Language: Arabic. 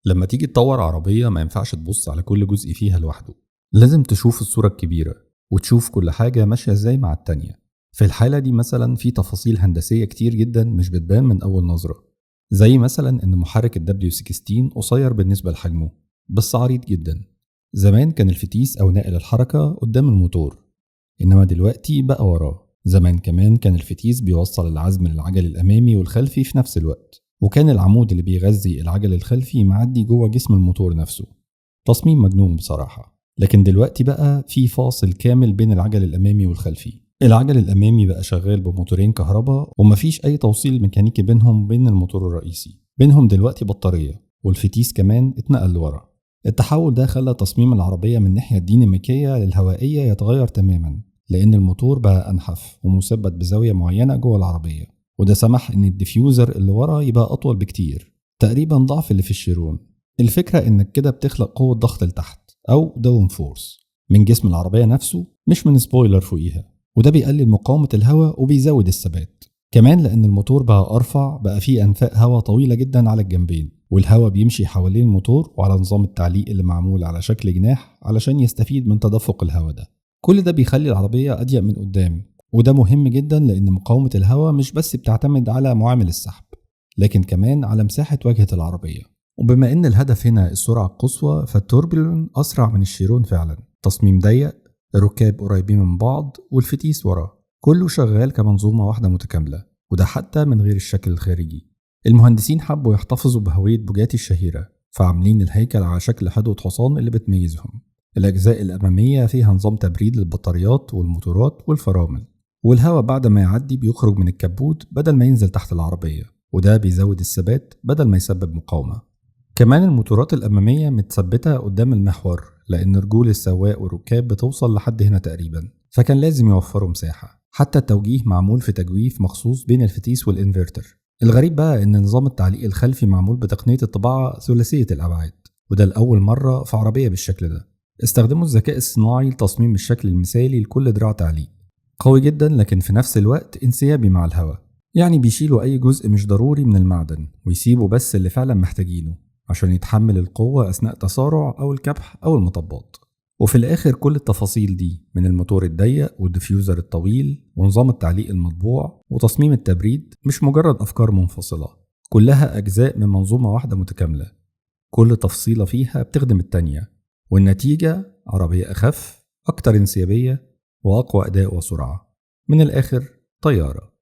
لما تيجي تطور عربية ما ينفعش تبص على كل جزء فيها لوحده. لازم تشوف الصورة الكبيرة وتشوف كل حاجة ماشية ازاي مع التانية. في الحالة دي مثلا في تفاصيل هندسية كتير جدا مش بتبان من أول نظرة، زي مثلا إن محرك ال W16 قصير بالنسبة لحجمه بس عريض جدا. زمان كان الفتيس أو ناقل الحركة قدام الموتور، إنما دلوقتي بقى وراه. زمان كمان كان الفتيس بيوصل العزم للعجل الأمامي والخلفي في نفس الوقت، وكان العمود اللي بيغذي العجل الخلفي معدي جوه جسم الموتور نفسه. تصميم مجنون بصراحة. لكن دلوقتي بقى في فاصل كامل بين العجل الأمامي والخلفي. العجل الأمامي بقى شغال بموتورين كهرباء ومفيش أي توصيل ميكانيكي بينهم بين الموتور الرئيسي. بينهم دلوقتي بطارية، والفتيس كمان اتنقل لورا. التحول ده خلى تصميم العربية من الناحية الديناميكية للهوائية يتغير تماما، لأن الموتور بقى أنحف ومثبت بزاوية معينة جوه العربية، وده سمح إن الديفيوزر اللي ورا يبقى أطول بكتير، تقريبا ضعف اللي في الشيرون. الفكرة إنك كده بتخلق قوة ضغط لتحت أو داون فورس من جسم العربية نفسه، مش من سبويلر فوقيها، وده بيقلل مقاومة الهواء وبيزود الثبات. كمان لأن الموتور بقى أرفع بقى فيه أنفاق هواء طويلة جدا على الجنبين، والهواء بيمشي حوالين الموتور وعلى نظام التعليق اللي معمول على شكل جناح علشان يستفيد من تدفق الهواء ده. كل ده بيخلي العربية أضيق من قدام، وده مهم جدا لأن مقاومة الهواء مش بس بتعتمد على معامل السحب، لكن كمان على مساحة واجهة العربية. وبما إن الهدف هنا السرعة القصوى، فالتوربيلون أسرع من الشيرون فعلا. تصميم ضيق، الركاب قريبين من بعض، والفتيس وراه، كله شغال كمنظومة واحدة متكاملة، وده حتى من غير الشكل الخارجي. المهندسين حبوا يحتفظوا بهوية بوجاتي الشهيرة، فعاملين الهيكل على شكل حدوة حصان اللي بتميزهم. الأجزاء الأمامية فيها نظام تبريد للبطاريات والموتورات والفرامل، والهواء بعد ما يعدي بيخرج من الكبوت بدل ما ينزل تحت العربية، وده بيزود الثبات بدل ما يسبب مقاومة. كمان الموتورات الأمامية متثبتة قدام المحور، لأن رجول السواق والركاب بتوصل لحد هنا تقريبا، فكان لازم يوفروا مساحة. حتى التوجيه معمول في تجويف مخصوص بين الفتيس والإنفرتر. الغريب بقى إن نظام التعليق الخلفي معمول بتقنية الطباعة ثلاثية الأبعاد، وده لأول مرة في عربية بالشكل ده. استخدموا الذكاء الصناعي لتصميم الشكل المثالي لكل دراع تعليق، قوي جدا لكن في نفس الوقت انسيابي مع الهواء. يعني بيشيلوا أي جزء مش ضروري من المعدن ويسيبوا بس اللي فعلا محتاجينه عشان يتحمل القوة أثناء تسارع أو الكبح أو المطبات. وفي الآخر كل التفاصيل دي، من الموتور الضيق والديفيوزر الطويل ونظام التعليق المطبوع وتصميم التبريد، مش مجرد أفكار منفصلة، كلها أجزاء من منظومة واحدة متكاملة، كل تفصيلة فيها بتخدم التانية، والنتيجة عربية أخف، أكتر انسيابية، وأقوى أداء وسرعة. من الآخر طيارة.